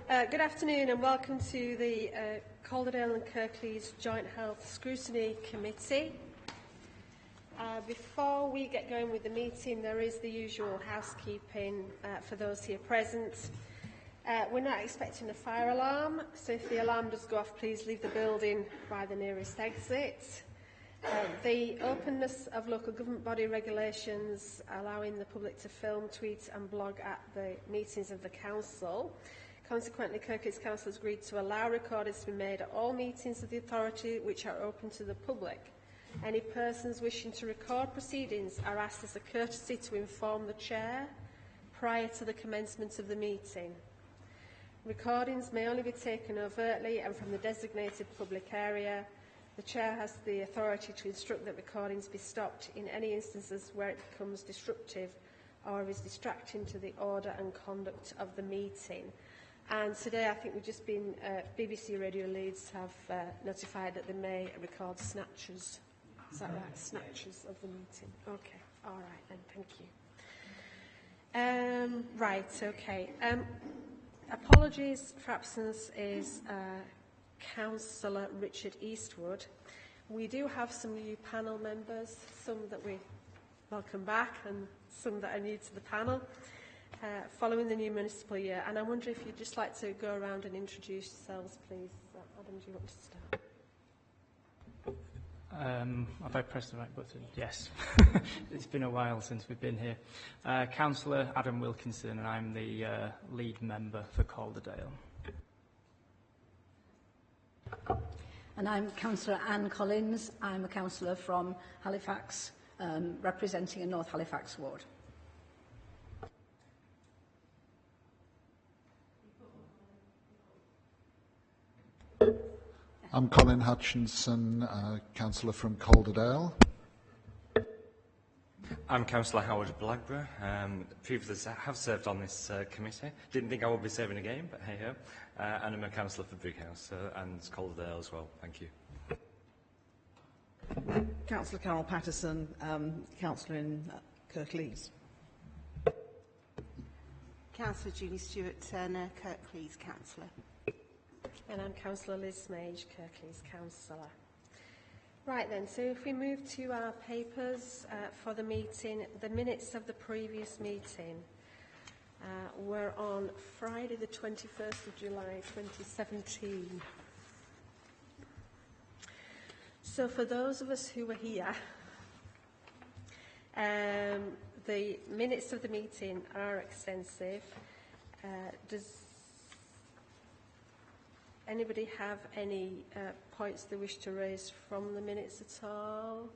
Good afternoon and welcome to the Calderdale and Kirklees Joint Health Scrutiny Committee. Before we get going with the meeting, there is the usual housekeeping for those here present. We're not expecting a fire alarm, so if the alarm does go off, please leave the building by the nearest exit. The openness of local government body regulations allowing the public to film, tweet and blog at the meetings of the council. Consequently, Kirklees Council has agreed to allow recordings to be made at all meetings of the authority which are open to the public. Any persons wishing to record proceedings are asked as a courtesy to inform the Chair prior to the commencement of the meeting. Recordings may only be taken overtly and from the designated public area. The Chair has the authority to instruct that recordings be stopped in any instances where it becomes disruptive or is distracting to the order and conduct of the meeting. And today I think we've just been, BBC Radio Leeds have notified that they may record snatches. Is that right? Snatches of the meeting. Okay, all right then, thank you. Right, okay. Apologies for absence is Councillor Richard Eastwood. We do have some new panel members, some that we welcome back and some that are new to the panel. Following the new municipal year, and I wonder if you'd just like to go around and introduce yourselves, please. Adam, do you want to start? Have I pressed the right button? Yes. It's been a while since we've been here. Councillor Adam Wilkinson, and I'm the lead member for Calderdale. And I'm Councillor Anne Collins. I'm a councillor from Halifax, representing a North Halifax ward. I'm Colin Hutchinson, councillor from Calderdale. I'm Councillor Howard Blagborough. Previously have served on this committee. Didn't think I would be serving again, but hey ho. And I'm a councillor for Brighouse and Calderdale as well. Thank you. Councillor Carol Patterson, councillor in Kirklees. Councillor Julie Stewart-Turner, Kirklees councillor. And I'm Councillor Liz Mage, Kirklees councillor. Right then, so if we move to our papers for the meeting, the minutes of the previous meeting were on Friday the 21st of July 2017. So for those of us who were here, the minutes of the meeting are extensive. Does anybody have any points they wish to raise from the minutes at all?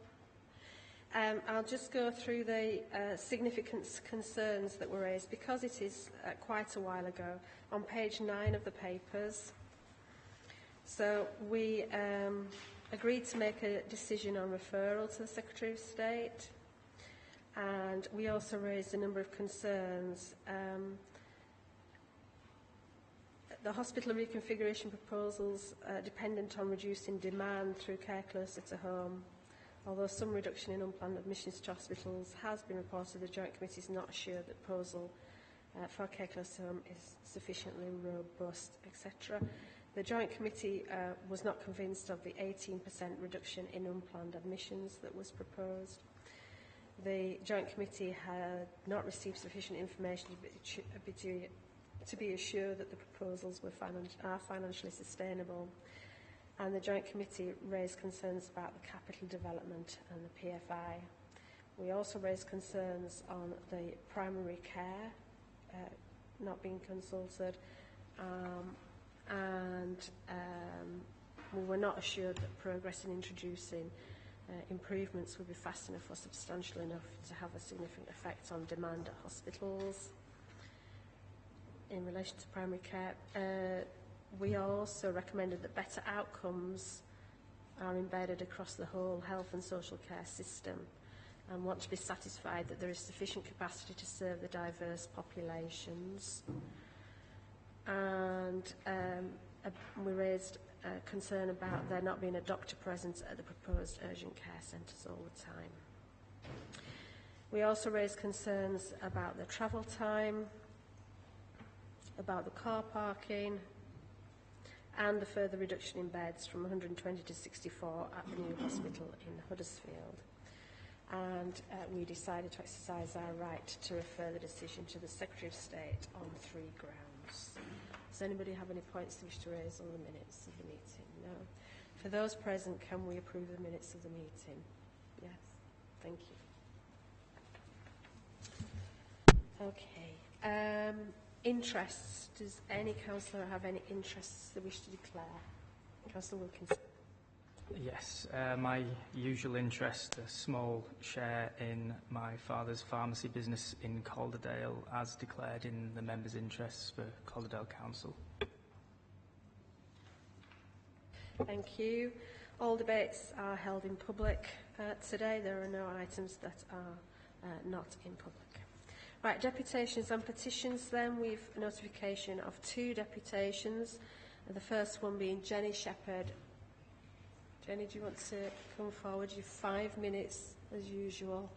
I'll just go through the significant concerns that were raised because it is quite a while ago on page 9 of the papers. So we agreed to make a decision on referral to the Secretary of State, and we also raised a number of concerns. The hospital reconfiguration proposals are dependent on reducing demand through care closer to home. Although some reduction in unplanned admissions to hospitals has been reported, the Joint Committee is not sure that the proposal for care close to home is sufficiently robust, etc. The Joint Committee was not convinced of the 18% reduction in unplanned admissions that was proposed. The Joint Committee had not received sufficient information to be assured that the proposals are financially sustainable, and the Joint Committee raised concerns about the capital development and the PFI. We also raised concerns on the primary care not being consulted, and we were not assured that progress in introducing improvements would be fast enough or substantial enough to have a significant effect on demand at hospitals. In relation to primary care, we also recommended that better outcomes are embedded across the whole health and social care system and want to be satisfied that there is sufficient capacity to serve the diverse populations. And we raised concern about there not being a doctor present at the proposed urgent care centres all the time. We also raised concerns about the travel time, about the car parking and the further reduction in beds from 120 to 64 at the new hospital in Huddersfield. And we decided to exercise our right to refer the decision to the Secretary of State on 3 grounds. Does anybody have any points they wish to raise on the minutes of the meeting? No. For those present, can we approve the minutes of the meeting? Yes. Thank you. Okay. Interests. Does any councillor have any interests they wish to declare? Councillor Wilkinson. Yes, my usual interest, a small share in my father's pharmacy business in Calderdale, as declared in the members' interests for Calderdale Council. Thank you. All debates are held in public today. There are no items that are not in public. Right, deputations and petitions then. We've a notification of 2 deputations. The first one being Jenny Shepherd. Jenny, do you want to come forward? You have 5 minutes as usual.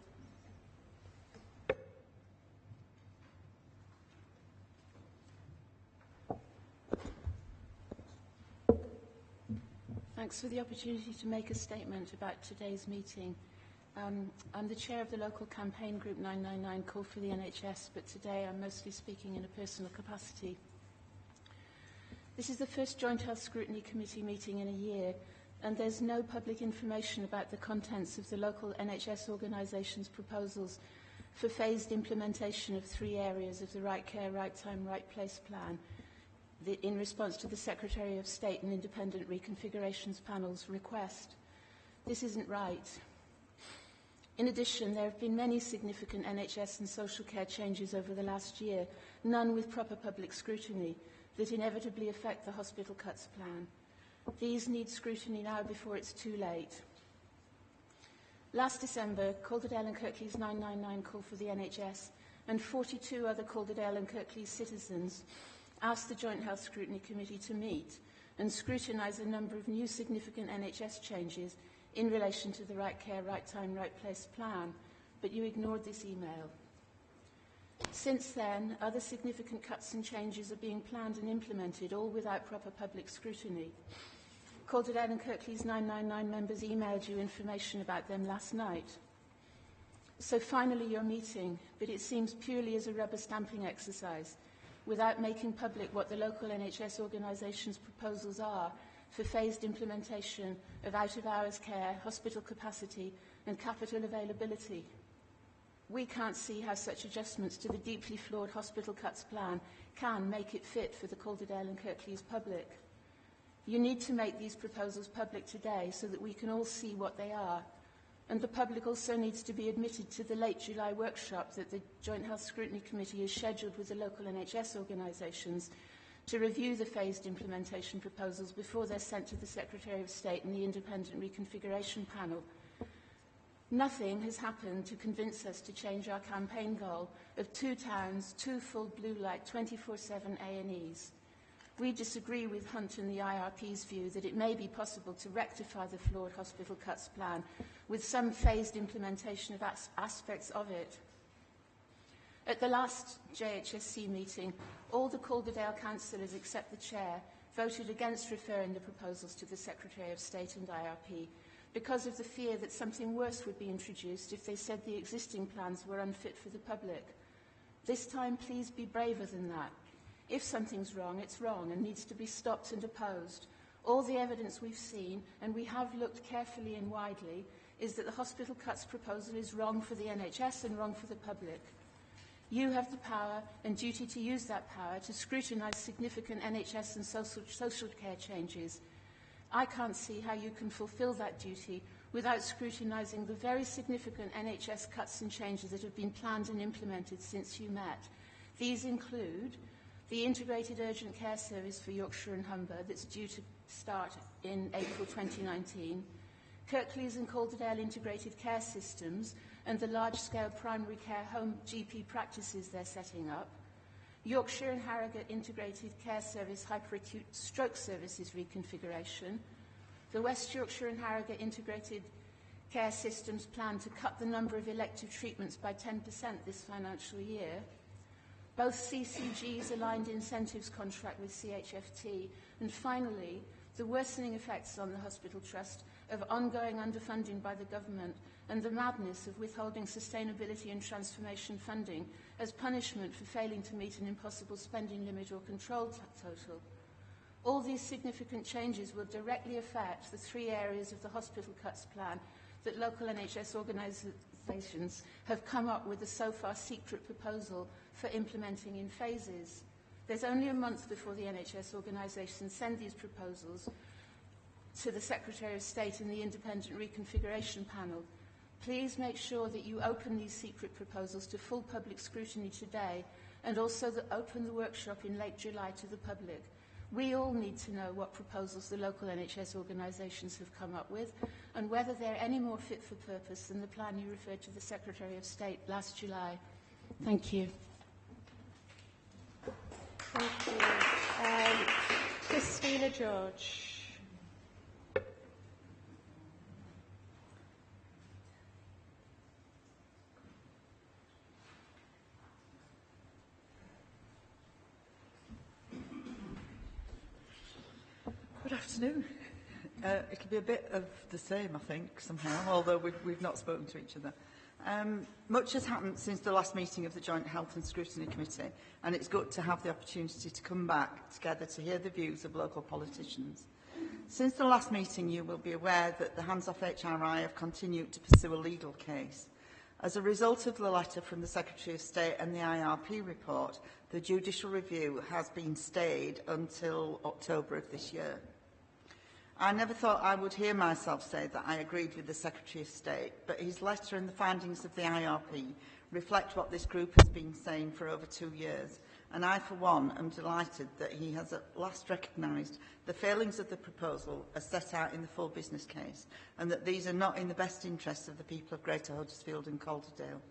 Thanks for the opportunity to make a statement about today's meeting. I'm the chair of the local campaign group 999 Call for the NHS, but today I'm mostly speaking in a personal capacity. This is the first Joint Health Scrutiny Committee meeting in a year, and there's no public information about the contents of the local NHS organisation's proposals for phased implementation of 3 areas of the Right Care, Right Time, Right Place plan in response to the Secretary of State and Independent Reconfigurations Panel's request. This isn't right. In addition, there have been many significant NHS and social care changes over the last year, none with proper public scrutiny, that inevitably affect the hospital cuts plan. These need scrutiny now before it's too late. Last December, Calderdale and Kirklees 999 Call for the NHS and 42 other Calderdale and Kirklees citizens asked the Joint Health Scrutiny Committee to meet and scrutinise a number of new significant NHS changes in relation to the Right Care, Right Time, Right Place plan, but you ignored this email. Since then, other significant cuts and changes are being planned and implemented, all without proper public scrutiny. Calderdale and Kirklees 999 members emailed you information about them last night. So finally you're meeting, but it seems purely as a rubber stamping exercise, without making public what the local NHS organisation's proposals are for phased implementation of out-of-hours care, hospital capacity and capital availability. We can't see how such adjustments to the deeply flawed hospital cuts plan can make it fit for the Calderdale and Kirklees public. You need to make these proposals public today so that we can all see what they are. And the public also needs to be admitted to the late July workshop that the Joint Health Scrutiny Committee has scheduled with the local NHS organisations to review the phased implementation proposals before they're sent to the Secretary of State and the Independent Reconfiguration Panel. Nothing has happened to convince us to change our campaign goal of 2 towns, 2 full blue light 24/7 A&Es. We disagree with Hunt and the IRP's view that it may be possible to rectify the flawed hospital cuts plan with some phased implementation of aspects of it. At the last JHSC meeting, all the Calderdale councillors except the chair voted against referring the proposals to the Secretary of State and IRP because of the fear that something worse would be introduced if they said the existing plans were unfit for the public. This time, please be braver than that. If something's wrong, it's wrong and needs to be stopped and opposed. All the evidence we've seen, and we have looked carefully and widely, is that the hospital cuts proposal is wrong for the NHS and wrong for the public. You have the power and duty to use that power to scrutinise significant NHS and social care changes. I can't see how you can fulfil that duty without scrutinising the very significant NHS cuts and changes that have been planned and implemented since you met. These include the Integrated Urgent Care Service for Yorkshire and Humber that's due to start in April 2019, Kirklees and Calderdale Integrated Care Systems and the large-scale primary care home GP practices they're setting up, Yorkshire and Harrogate Integrated Care Service Hyperacute Stroke Services reconfiguration, the West Yorkshire and Harrogate Integrated Care Systems plan to cut the number of elective treatments by 10% this financial year, both CCG's aligned incentives contract with CHFT, and finally, the worsening effects on the Hospital Trust of ongoing underfunding by the government and the madness of withholding sustainability and transformation funding as punishment for failing to meet an impossible spending limit or control total. All these significant changes will directly affect the 3 areas of the hospital cuts plan that local NHS organisations have come up with a so far secret proposal for implementing in phases. There's only a month before the NHS organisations send these proposals to the Secretary of State and the Independent Reconfiguration Panel. Please make sure that you open these secret proposals to full public scrutiny today, and also open the workshop in late July to the public. We all need to know what proposals the local NHS organisations have come up with, and whether they're any more fit for purpose than the plan you referred to the Secretary of State last July. Thank you. Thank you. Christina George. Good afternoon. It'll be a bit of the same, I think, somehow, although we've not spoken to each other. Much has happened since the last meeting of the Joint Health and Scrutiny Committee, and it's good to have the opportunity to come back together to hear the views of local politicians. Since the last meeting, you will be aware that the Hands Off HRI have continued to pursue a legal case. As a result of the letter from the Secretary of State and the IRP report, the judicial review has been stayed until October of this year. I never thought I would hear myself say that I agreed with the Secretary of State, but his letter and the findings of the IRP reflect what this group has been saying for over 2 years, and I, for one, am delighted that he has at last recognised the failings of the proposal as set out in the full business case, and that these are not in the best interests of the people of Greater Huddersfield and Calderdale.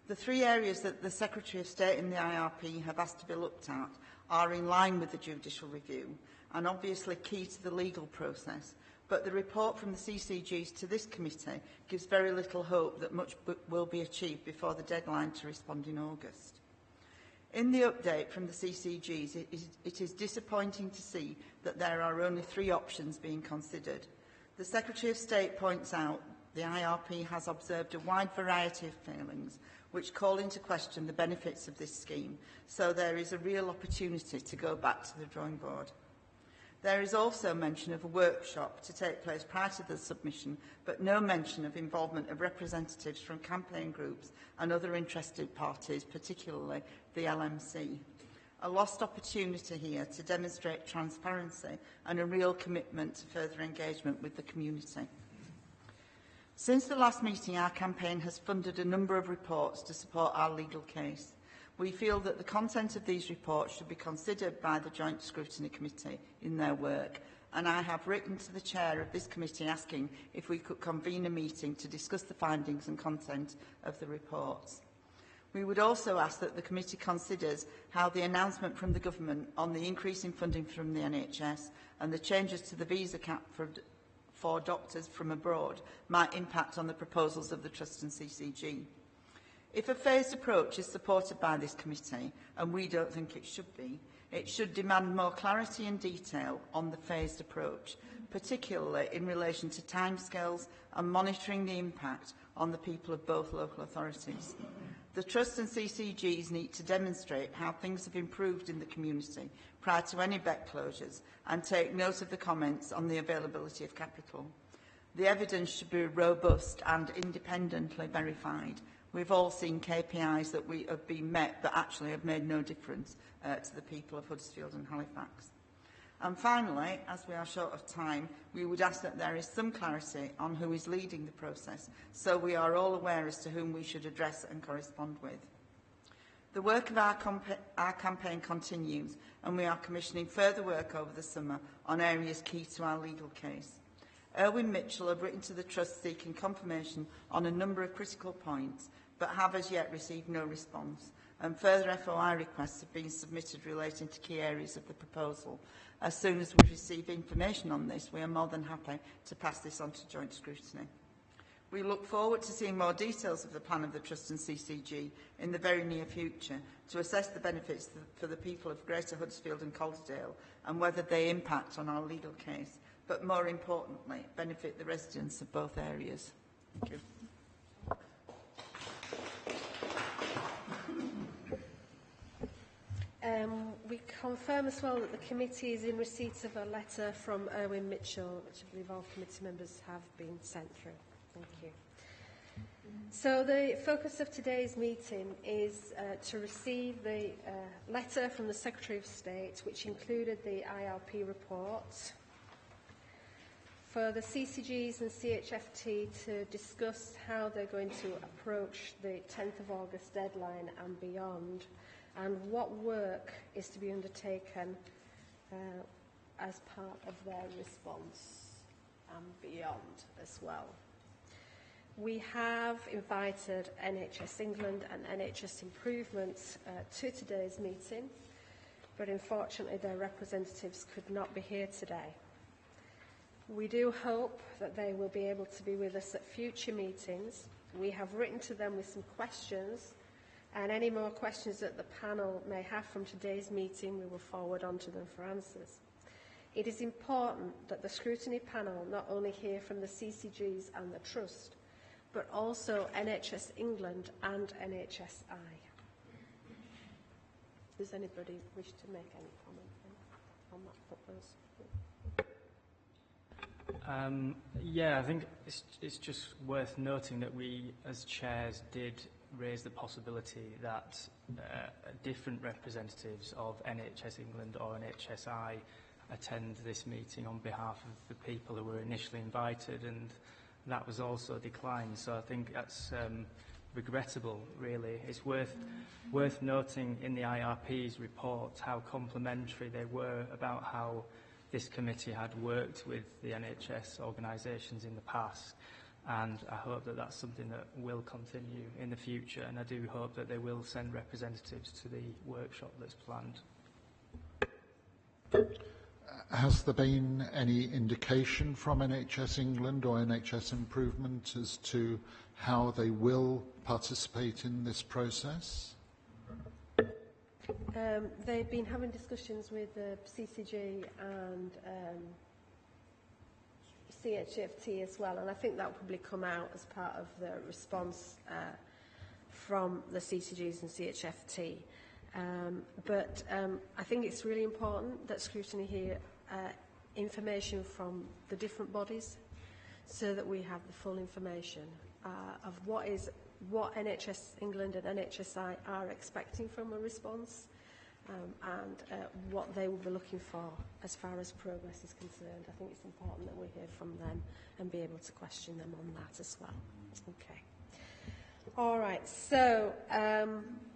The 3 areas that the Secretary of State and the IRP have asked to be looked at are in line with the judicial review, and obviously key to the legal process, but the report from the CCGs to this committee gives very little hope that much will be achieved before the deadline to respond in August. In the update from the CCGs, it is disappointing to see that there are only 3 options being considered. The Secretary of State points out the IRP has observed a wide variety of failings which call into question the benefits of this scheme, so there is a real opportunity to go back to the drawing board. There is also mention of a workshop to take place prior to the submission, but no mention of involvement of representatives from campaign groups and other interested parties, particularly the LMC. A lost opportunity here to demonstrate transparency and a real commitment to further engagement with the community. Since the last meeting, our campaign has funded a number of reports to support our legal case. We feel that the content of these reports should be considered by the Joint Scrutiny Committee in their work, and I have written to the chair of this committee asking if we could convene a meeting to discuss the findings and content of the reports. We would also ask that the committee considers how the announcement from the government on the increase in funding from the NHS and the changes to the visa cap for doctors from abroad might impact on the proposals of the Trust and CCG. If a phased approach is supported by this committee, and we don't think it should demand more clarity and detail on the phased approach, particularly in relation to timescales and monitoring the impact on the people of both local authorities. The Trust and CCGs need to demonstrate how things have improved in the community prior to any vet closures and take note of the comments on the availability of capital. The evidence should be robust and independently verified. We've all seen KPIs that we have been met but actually have made no difference to the people of Huddersfield and Halifax. And finally, as we are short of time, we would ask that there is some clarity on who is leading the process, so we are all aware as to whom we should address and correspond with. The work of our campaign continues, and we are commissioning further work over the summer on areas key to our legal case. Erwin Mitchell have written to the Trust seeking confirmation on a number of critical points, but have as yet received no response, and further FOI requests have been submitted relating to key areas of the proposal. As soon as we receive information on this, we are more than happy to pass this on to joint scrutiny. We look forward to seeing more details of the plan of the Trust and CCG in the very near future to assess the benefits for the people of Greater Huddersfield and Calderdale and whether they impact on our legal case, but more importantly, benefit the residents of both areas. Thank you. We confirm as well that the committee is in receipt of a letter from Erwin Mitchell, which I believe all committee members have been sent through. Thank you. So the focus of today's meeting is to receive the letter from the Secretary of State, which included the IRP report, for the CCGs and CHFT to discuss how they're going to approach the 10th of August deadline and beyond, and what work is to be undertaken as part of their response and beyond as well. We have invited NHS England and NHS Improvements to today's meeting, but unfortunately their representatives could not be here today. We do hope that they will be able to be with us at future meetings. We have written to them with some questions, and any more questions that the panel may have from today's meeting we will forward on to them for answers. It is important that the scrutiny panel not only hear from the CCGs and the Trust, but also NHS England and NHSI. Does anybody wish to make any comment on that proposal? Yeah, I think it's just worth noting that we, as chairs, did raise the possibility that different representatives of NHS England or NHSI attend this meeting on behalf of the people who were initially invited, and that was also declined. So I think that's regrettable, really. It's worth noting in the IRP's report how complimentary they were about how this committee had worked with the NHS organisations in the past, and I hope that that's something that will continue in the future, and I do hope that they will send representatives to the workshop that's planned. Has there been any indication from NHS England or NHS Improvement as to how they will participate in this process? They've been having discussions with the CCG and CHFT as well, and I think that will probably come out as part of the response from the CCGs and CHFT. But I think it's really important that scrutiny hear information from the different bodies so that we have the full information of what NHS England and NHSI are expecting from a response and what they will be looking for as far as progress is concerned. I think it's important that we hear from them and be able to question them on that as well. Okay. All right, so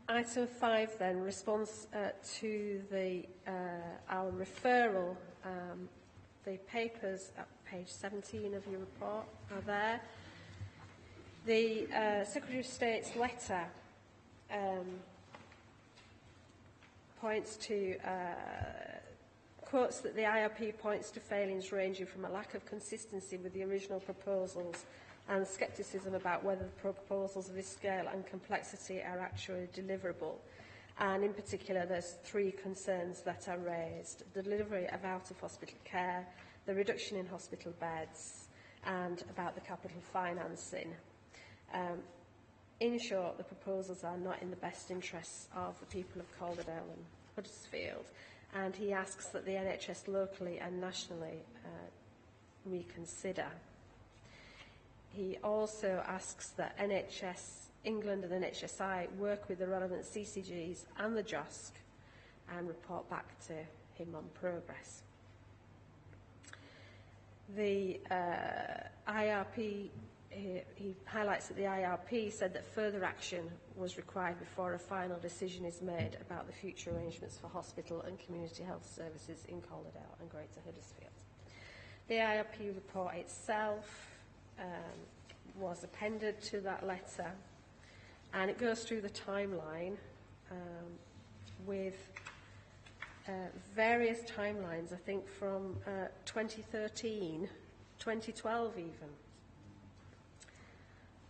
item 5 then, response to the our referral. The papers at page 17 of your report are there. The Secretary of State's letter points to, quotes that the IRP points to failings ranging from a lack of consistency with the original proposals and scepticism about whether the proposals of this scale and complexity are actually deliverable. And in particular, there's 3 concerns that are raised: the delivery of out-of-hospital care, the reduction in hospital beds, and about the capital financing. In short, the proposals are not in the best interests of the people of Calderdale and Huddersfield, and he asks that the NHS locally and nationally reconsider. He also asks that NHS England and NHSI work with the relevant CCGs and the JOSC and report back to him on progress. The IRP, he highlights that the IRP said that further action was required before a final decision is made about the future arrangements for hospital and community health services in Calderdale and Greater Huddersfield. The IRP report itself was appended to that letter, and it goes through the timeline with various timelines, I think from 2013, 2012 even.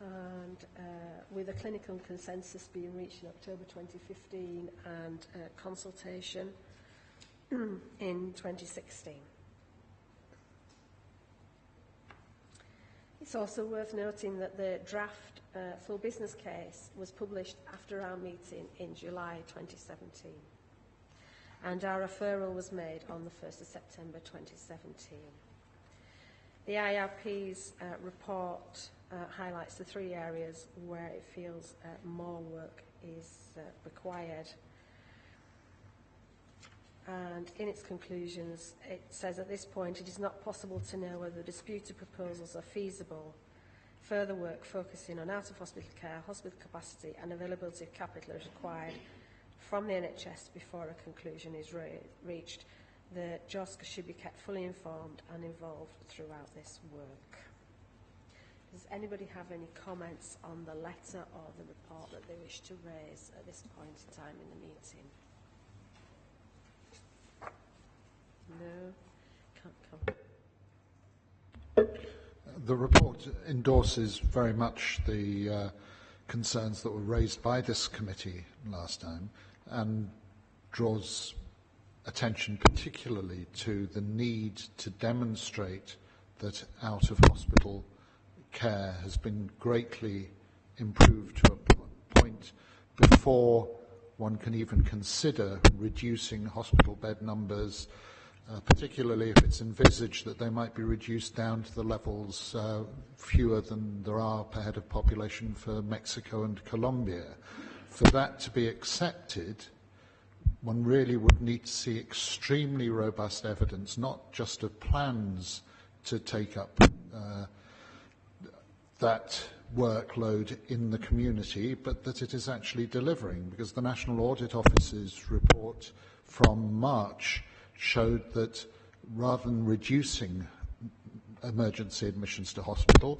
and with a clinical consensus being reached in October 2015 and consultation in 2016. It's also worth noting that the draft full business case was published after our meeting in July 2017, and our referral was made on the 1st of September 2017. The IRP's report highlights the 3 areas where it feels more work is required. And in its conclusions, it says at this point it is not possible to know whether the disputed proposals are feasible. Further work focusing on out-of-hospital care, hospital capacity and availability of capital is required from the NHS before a conclusion is reached. The JOSC should be kept fully informed and involved throughout this work. Does anybody have any comments on the letter or the report that they wish to raise at this point in time in the meeting? No? Can't come. The report endorses very much the concerns that were raised by this committee last time and draws attention particularly to the need to demonstrate that out-of-hospital care has been greatly improved to a point before one can even consider reducing hospital bed numbers, particularly if it's envisaged that they might be reduced down to the levels fewer than there are per head of population for Mexico and Colombia. For that to be accepted, one really would need to see extremely robust evidence, not just of plans to take up that workload in the community, but that it is actually delivering, because the National Audit Office's report from March showed that rather than reducing emergency admissions to hospital,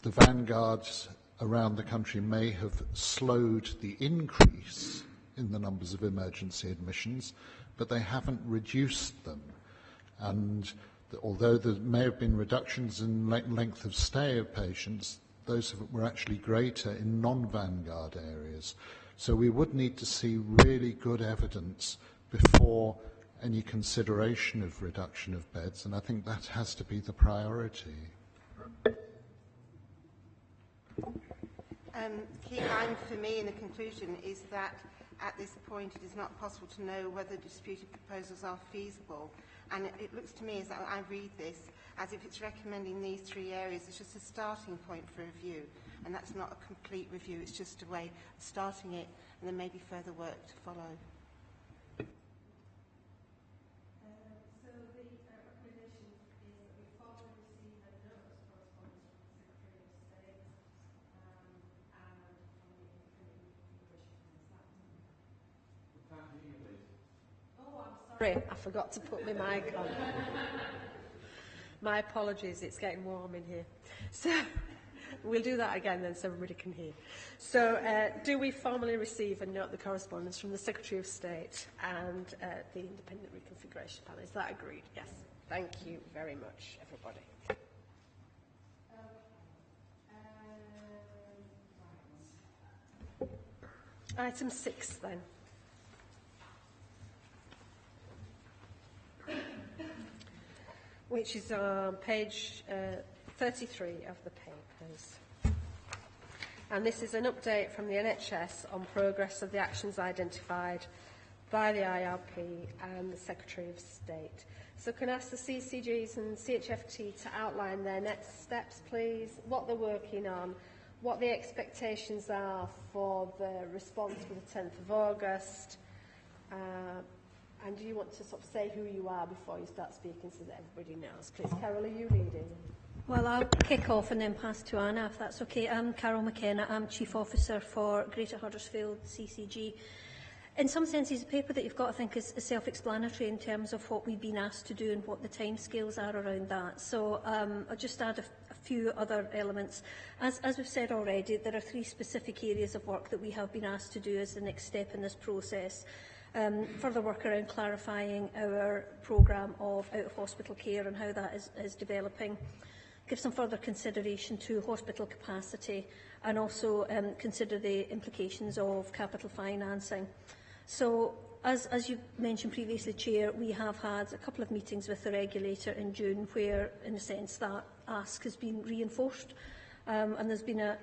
the vanguards around the country may have slowed the increase in the numbers of emergency admissions, but they haven't reduced them. And although there may have been reductions in length of stay of patients, those were actually greater in non-vanguard areas. So we would need to see really good evidence before any consideration of reduction of beds, and I think that has to be the priority. Key line for me in the conclusion is that at this point it is not possible to know whether disputed proposals are feasible. And it looks to me as I read this as if it's recommending these 3 areas as just a starting point for review. And that's not a complete review, it's just a way of starting it and then maybe further work to follow. So the recommendation is that we formally receive a notice correspondence from the Secretary of State and from the Oh, I'm sorry, I forgot to put my mic on. My apologies, it's getting warm in here. So we'll do that again then so everybody can hear. So do we formally receive and note the correspondence from the Secretary of State and the Independent Reconfiguration Panel? Is that agreed? Yes. Thank you very much, everybody. Item 6 then. Which is on page 33 of the papers. And this is an update from the NHS on progress of the actions identified by the IRP and the Secretary of State. So can I ask the CCGs and CHFT to outline their next steps, please, what they're working on, what the expectations are for the response for the 10th of August, and do you want to sort of say who you are before you start speaking so that everybody knows? Please, Carol, are you leading? Well, I'll kick off and then pass to Anna, if that's okay. I'm Carol McKenna. I'm Chief Officer for Greater Huddersfield CCG. In some senses, the paper that you've got, I think, is self-explanatory in terms of what we've been asked to do and what the timescales are around that. So I'll just add a few other elements. As we've said already, there are 3 specific areas of work that we have been asked to do as the next step in this process. Further work around clarifying our programme of out-of-hospital care and how that is developing. give some further consideration to hospital capacity and also consider the implications of capital financing. So, as you mentioned previously, Chair, we have had a couple of meetings with the regulator in June where, in a sense, that ask has been reinforced, and there's been a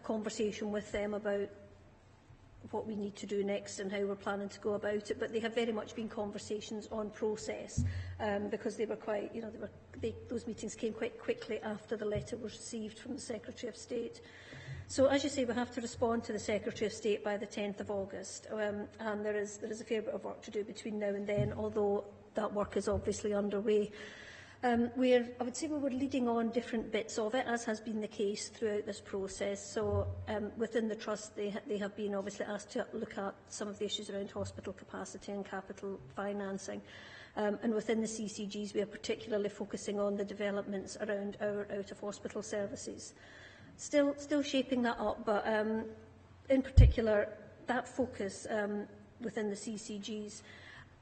conversation with them about what we need to do next and how we're planning to go about it. But they have very much been conversations on process, because they were quite, those meetings came quite quickly after the letter was received from the Secretary of State. So, as you say, we have to respond to the Secretary of State by the 10th of August, and there is a fair bit of work to do between now and then, although that work is obviously underway. I would say we were leading on different bits of it, as has been the case throughout this process. So, within the Trust, they have been obviously asked to look at some of the issues around hospital capacity and capital financing. And within the CCGs, we are particularly focusing on the developments around our out-of-hospital services. Still shaping that up, but in particular, that focus within the CCGs,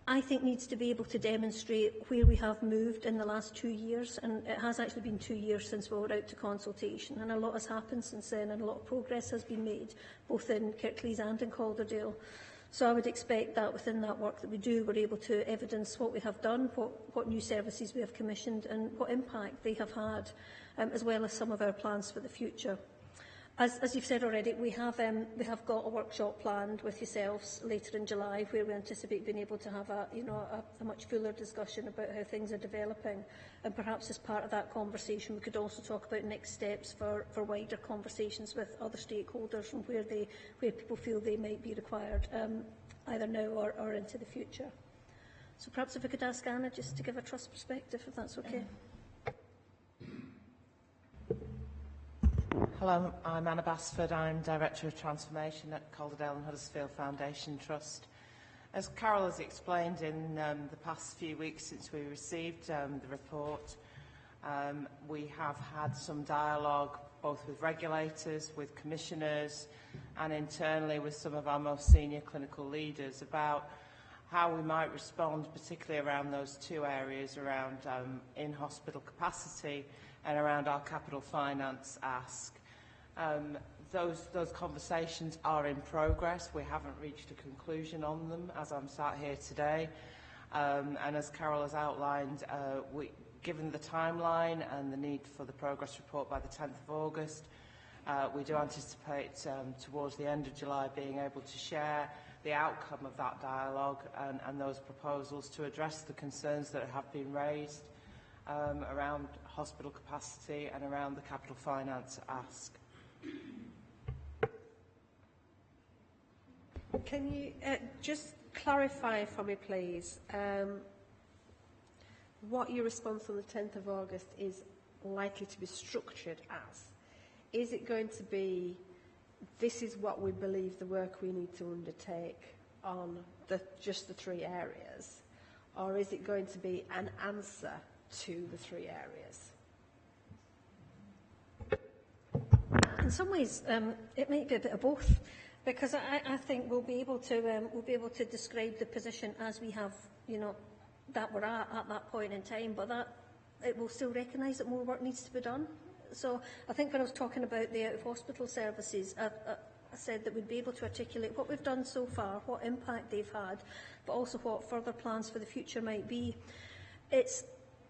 I think, needs to be able to demonstrate where we have moved in the last 2 years, and it has actually been 2 years since we were out to consultation, and a lot has happened since then, and a lot of progress has been made, both in Kirklees and in Calderdale. So I would expect that within that work that we do, we're able to evidence what we have done, what new services we have commissioned, and what impact they have had, as well as some of our plans for the future. As you've said already, we have got a workshop planned with yourselves later in July, where we anticipate being able to have a much fuller discussion about how things are developing. And perhaps as part of that conversation, we could also talk about next steps for wider conversations with other stakeholders and where people feel they might be required, either now or into the future. So perhaps if we could ask Anna just to give a Trust perspective, if that's okay. Hello, I'm Anna Basford. I'm Director of Transformation at Calderdale and Huddersfield Foundation Trust. As Carol has explained, in the past few weeks since we received the report, we have had some dialogue both with regulators, with commissioners and internally with some of our most senior clinical leaders about how we might respond, particularly around those two areas, around in-hospital capacity and around our capital finance ask. Those conversations are in progress. We haven't reached a conclusion on them as I'm sat here today. And as Carol has outlined, given the timeline and the need for the progress report by the 10th of August, we do anticipate towards the end of July being able to share the outcome of that dialogue and those proposals to address the concerns that have been raised around hospital capacity and around the capital finance ask. Can you just clarify for me, please, what your response on the 10th of August is likely to be structured as? Is it going to be, this is what we believe the work we need to undertake on just the three areas? Or is it going to be an answer to the three areas? In some ways, it might be a bit of both, because I think we'll be able to describe the position as we have, that we're at that point in time, but that it will still recognise that more work needs to be done. So I think when I was talking about the out-of-hospital services, I said that we'd be able to articulate what we've done so far, what impact they've had, but also what further plans for the future might be.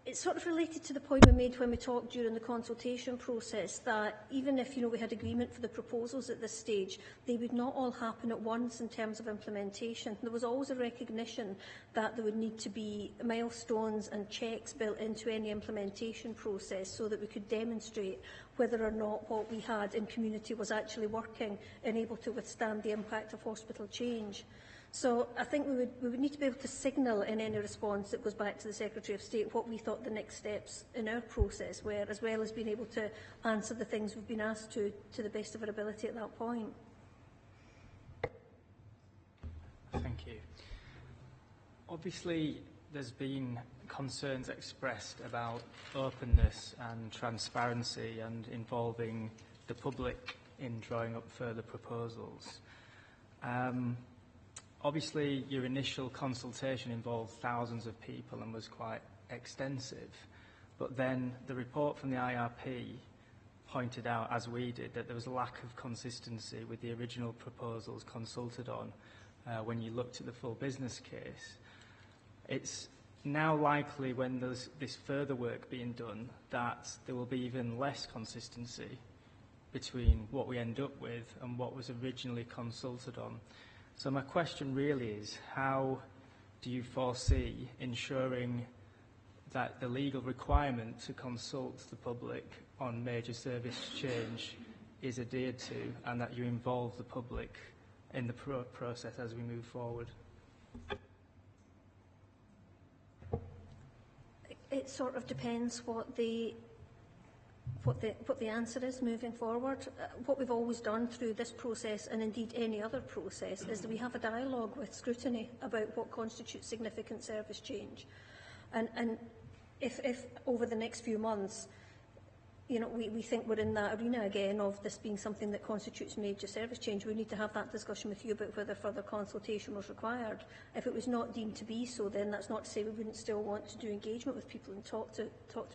It's sort of related to the point we made when we talked during the consultation process that even if we had agreement for the proposals at this stage, they would not all happen at once in terms of implementation. There was always a recognition that there would need to be milestones and checks built into any implementation process so that we could demonstrate whether or not what we had in community was actually working and able to withstand the impact of hospital change. So I think we would need to be able to signal in any response that goes back to the Secretary of State what we thought the next steps in our process were, as well as being able to answer the things we've been asked to the best of our ability at that point. Thank you. Obviously, there's been concerns expressed about openness and transparency and involving the public in drawing up further proposals. Obviously, your initial consultation involved thousands of people and was quite extensive. But then the report from the IRP pointed out, as we did, that there was a lack of consistency with the original proposals consulted on when you looked at the full business case. It's now likely, when there's this further work being done, that there will be even less consistency between what we end up with and what was originally consulted on. So my question really is, how do you foresee ensuring that the legal requirement to consult the public on major service change is adhered to, and that you involve the public in the process as we move forward? It sort of depends what the answer is moving forward. What we've always done through this process, and indeed any other process, is that we have a dialogue with Scrutiny about what constitutes significant service change. And if over the next few months, you know, we think we're in that arena again of this being something that constitutes major service change, we need to have that discussion with you about whether further consultation was required. If it was not deemed to be so, then that's not to say we wouldn't still want to do engagement with people and talk to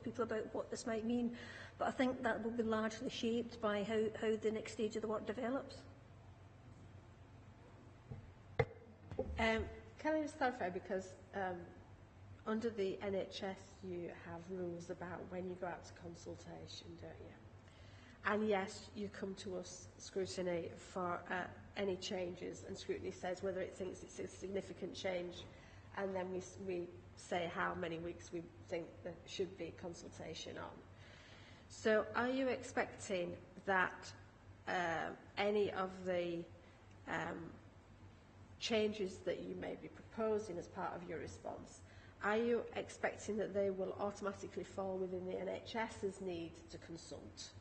people about what this might mean. But I think that will be largely shaped by how the next stage of the work develops. Can I just clarify, because under the NHS you have rules about when you go out to consultation, don't you? And yes, you come to us, Scrutiny, for any changes, and Scrutiny says whether it thinks it's a significant change, and then we say how many weeks we think there should be consultation on. So are you expecting that any of the changes that you may be proposing as part of your response, are you expecting that they will automatically fall within the NHS's need to consult?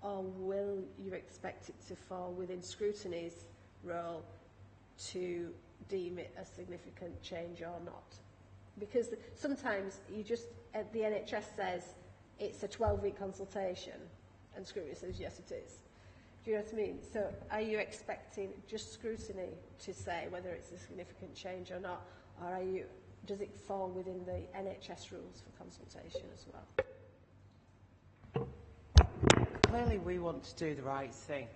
Or will you expect it to fall within Scrutiny's role to deem it a significant change or not? Because sometimes the NHS says it's a 12-week consultation, and Scrutiny says yes it is. Do you know what I mean? So are you expecting just Scrutiny to say whether it's a significant change or not, or does it fall within the NHS rules for consultation as well? Clearly we want to do the right thing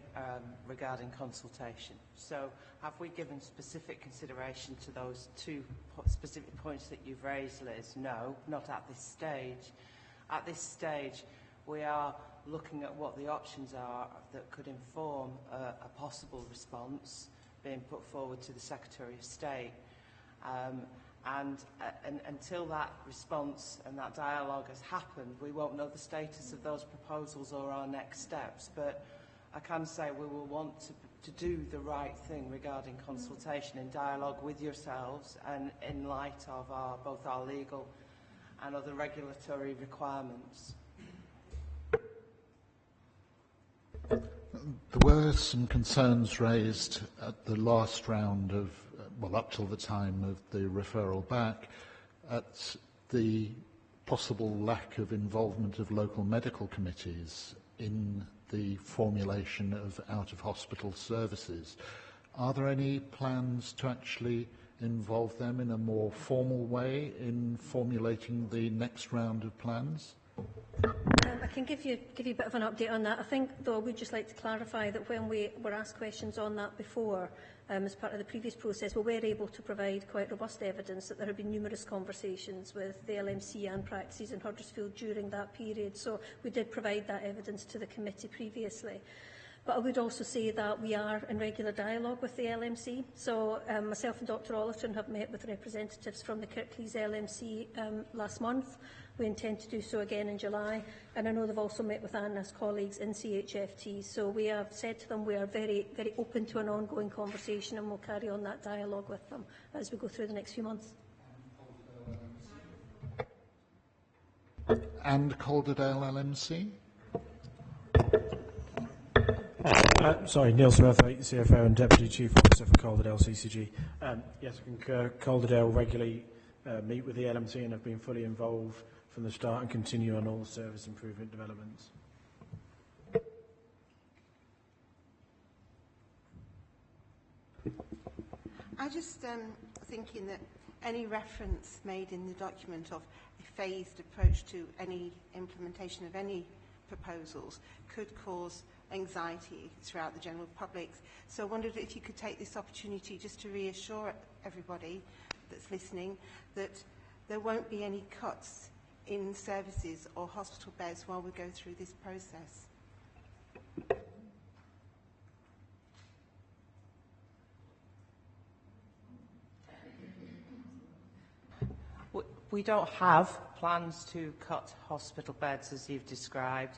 regarding consultation. So have we given specific consideration to those two specific points that you've raised, Liz? No, not at this stage. At this stage, we are looking at what the options are that could inform a possible response being put forward to the Secretary of State. And until that response and that dialogue has happened, we won't know the status of those proposals or our next steps. But I can say we will want to do the right thing regarding consultation in dialogue with yourselves and in light of both our legal and other regulatory requirements. There were some concerns raised at the last round of, up till the time of the referral back, at the possible lack of involvement of local medical committees in the formulation of out-of-hospital services. Are there any plans to actually involve them in a more formal way in formulating the next round of plans? I can give you a bit of an update on that. I think, though, I would just like to clarify that when we were asked questions on that before, as part of the previous process, we were able to provide quite robust evidence that there had been numerous conversations with the LMC and practices in Huddersfield during that period. So we did provide that evidence to the committee previously. But I would also say that we are in regular dialogue with the LMC. So myself and Dr Ollerton have met with representatives from the Kirklees LMC last month. We intend to do so again in July. And I know they've also met with Anna's colleagues in CHFT. So we have said to them we are very, very open to an ongoing conversation, and we'll carry on that dialogue with them as we go through the next few months. And Calderdale LMC? Sorry, Neil Smurthwaite, CFO and Deputy Chief Officer for Calderdale CCG. Yes, I concur. Calderdale regularly meet with the LMC and have been fully involved from the start and continue on all service improvement developments. I just thinking that any reference made in the document of a phased approach to any implementation of any proposals could cause anxiety throughout the general public. So I wondered if you could take this opportunity just to reassure everybody that's listening that there won't be any cuts in services or hospital beds while we go through this process. We don't have plans to cut hospital beds as you've described.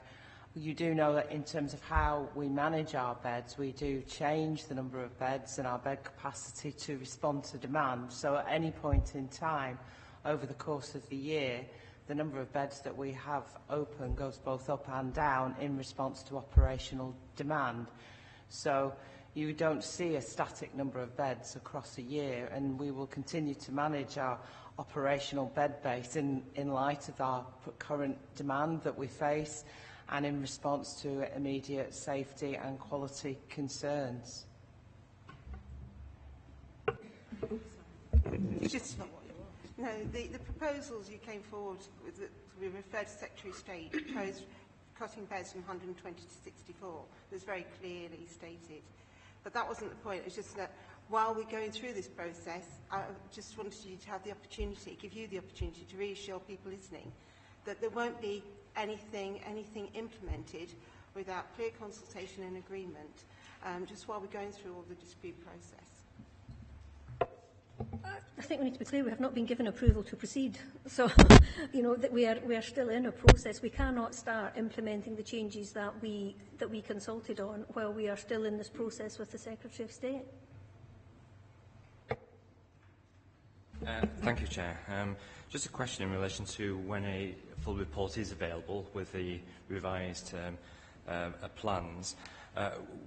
You do know that in terms of how we manage our beds, we do change the number of beds and our bed capacity to respond to demand. So at any point in time over the course of the year, the number of beds that we have open goes both up and down in response to operational demand. So you don't see a static number of beds across a year, and we will continue to manage our operational bed base in light of our current demand that we face and in response to immediate safety and quality concerns. No, the proposals you came forward with, that we referred to Secretary of State, proposed cutting beds from 120 to 64. It was very clearly stated. But that wasn't the point. It was just that while we're going through this process, I just wanted you to have the opportunity, give you the opportunity to reassure people listening that there won't be anything implemented without clear consultation and agreement, just while we're going through all the dispute process. I think we need to be clear, we have not been given approval to proceed. So, you know, that we are still in a process. We cannot start implementing the changes that we consulted on while we are still in this process with the Secretary of State. Thank you, Chair. Just a question in relation to when a full report is available with the revised plans.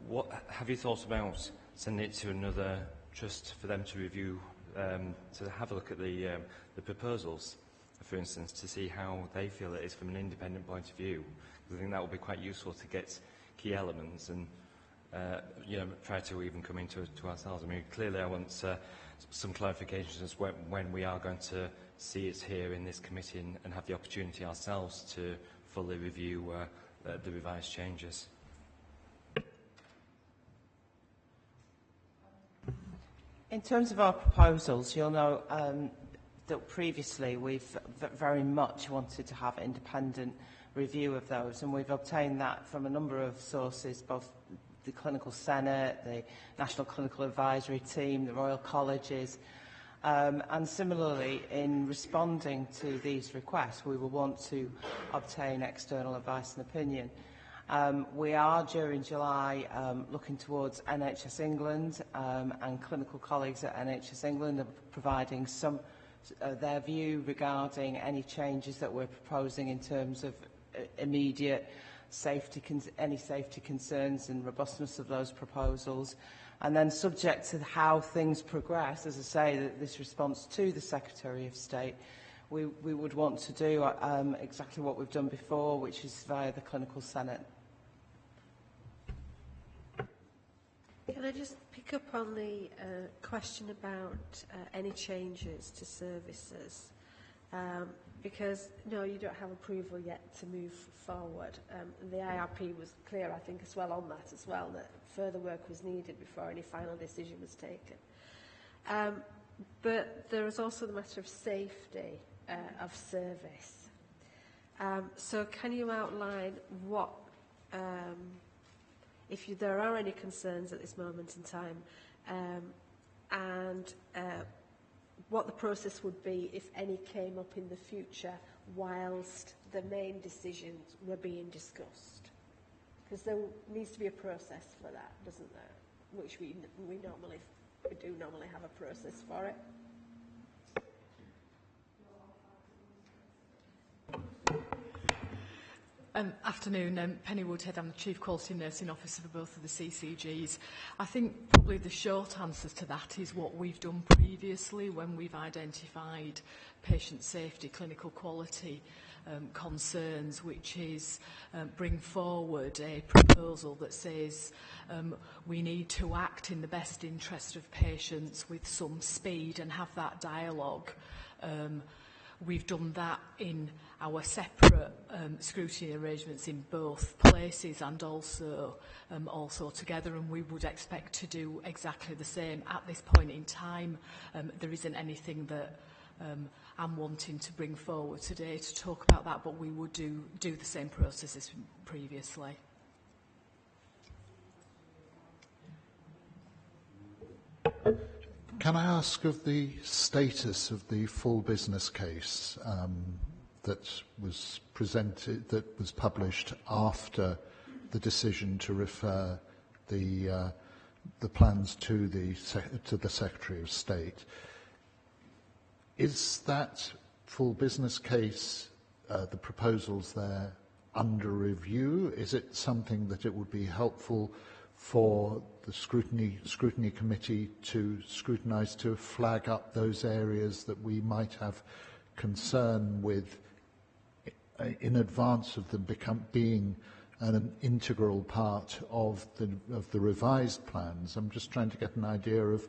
What have you thought about sending it to another trust for them to review, to have a look at the proposals, for instance, to see how they feel it is from an independent point of view? I think that would be quite useful to get key elements and try to even come into to ourselves. I mean, clearly I want some clarifications as when we are going to see it here in this committee and have the opportunity ourselves to fully review the revised changes. In terms of our proposals, you'll know that previously we've very much wanted to have independent review of those, and we've obtained that from a number of sources, both the Clinical Senate, the National Clinical Advisory Team, the Royal Colleges, and similarly in responding to these requests we will want to obtain external advice and opinion. We are during July looking towards NHS England and clinical colleagues at NHS England are providing some their view regarding any changes that we're proposing in terms of immediate safety concerns and robustness of those proposals. And then subject to how things progress, as I say, this response to the Secretary of State, we would want to do exactly what we've done before, which is via the Clinical Senate. Can I just pick up on the question about any changes to services? Because, no, you don't have approval yet to move forward. The IRP was clear, I think, as well on that as well, that further work was needed before any final decision was taken. But there is also the matter of safety of service. So can you outline what, if there are any concerns at this moment in time, and what the process would be if any came up in the future whilst the main decisions were being discussed? Because there needs to be a process for that, doesn't there? Which we do normally have a process for it. Afternoon, Penny Woodhead. I'm the Chief Quality Nursing Officer for both of the CCGs. I think probably the short answer to that is what we've done previously when we've identified patient safety, clinical quality concerns, which is bring forward a proposal that says we need to act in the best interest of patients with some speed and have that dialogue we've done that in our separate scrutiny arrangements in both places and also together, and we would expect to do exactly the same. At this point in time, there isn't anything that I'm wanting to bring forward today to talk about that, but we would do the same process as previously. Can I ask of the status of the full business case that was presented, that was published after the decision to refer the plans to the Secretary of State? Is that full business case, the proposals there, under review? Is it something that it would be helpful for the scrutiny committee to scrutinise, to flag up those areas that we might have concern with in advance of them being an integral part of the revised plans? I'm just trying to get an idea of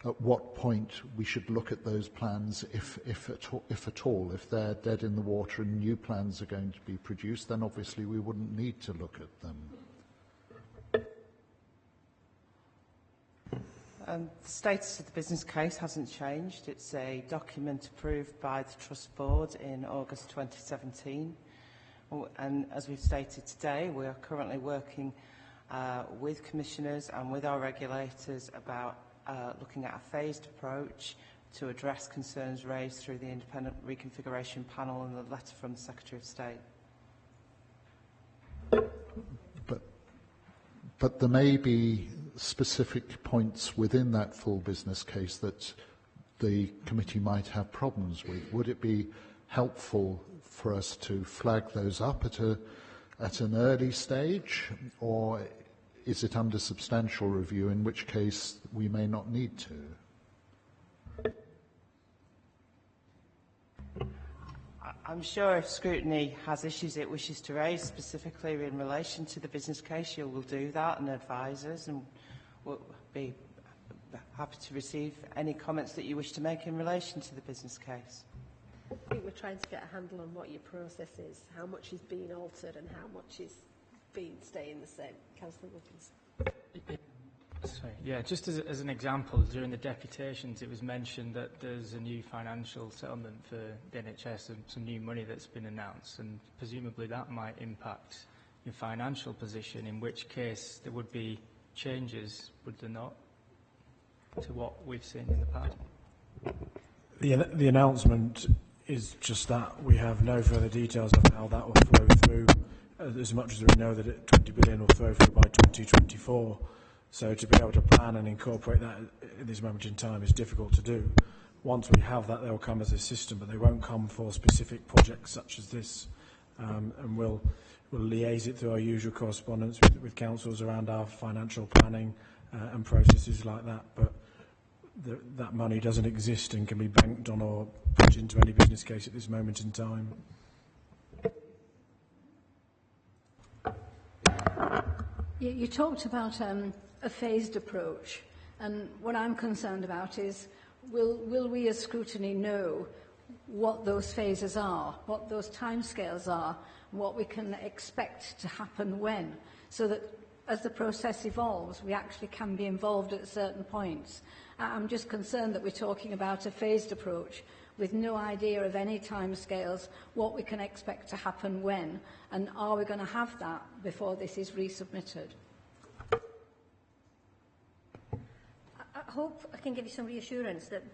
at what point we should look at those plans, if at all. If they're dead in the water and new plans are going to be produced, then obviously we wouldn't need to look at them. The status of the business case hasn't changed. It's a document approved by the Trust Board in August 2017. And as we've stated today, we are currently working with commissioners and with our regulators about looking at a phased approach to address concerns raised through the Independent Reconfiguration Panel and the letter from the Secretary of State. But there may be specific points within that full business case that the committee might have problems with. Would it be helpful for us to flag those up at an early stage, or is it under substantial review, in which case we may not need to? I'm sure if scrutiny has issues it wishes to raise specifically in relation to the business case, you will do that and advise us, and we'll be happy to receive any comments that you wish to make in relation to the business case. I think we're trying to get a handle on what your process is, how much is being altered and how much is staying the same. Councillor Wilkins. Sorry. Yeah, just as an example, during the deputations it was mentioned that there's a new financial settlement for the NHS and some new money that's been announced, and presumably that might impact your financial position, in which case there would be changes, would there not, to what we've seen in the past? The announcement is just that. We have no further details of how that will flow through, as much as we know that 20 billion will flow through by 2024. So to be able to plan and incorporate that at this moment in time is difficult to do. Once we have that, they'll come as a system, but they won't come for specific projects such as this. And we'll liaise it through our usual correspondence with councils around our financial planning and processes like that. But that money doesn't exist and can be banked on or put into any business case at this moment in time. You talked about a phased approach, and what I'm concerned about is will we as scrutiny know what those phases are, what those timescales are, what we can expect to happen when, so that as the process evolves we actually can be involved at certain points. I'm just concerned that we're talking about a phased approach with no idea of any timescales, what we can expect to happen when, and are we going to have that before this is resubmitted? I hope I can give you some reassurance that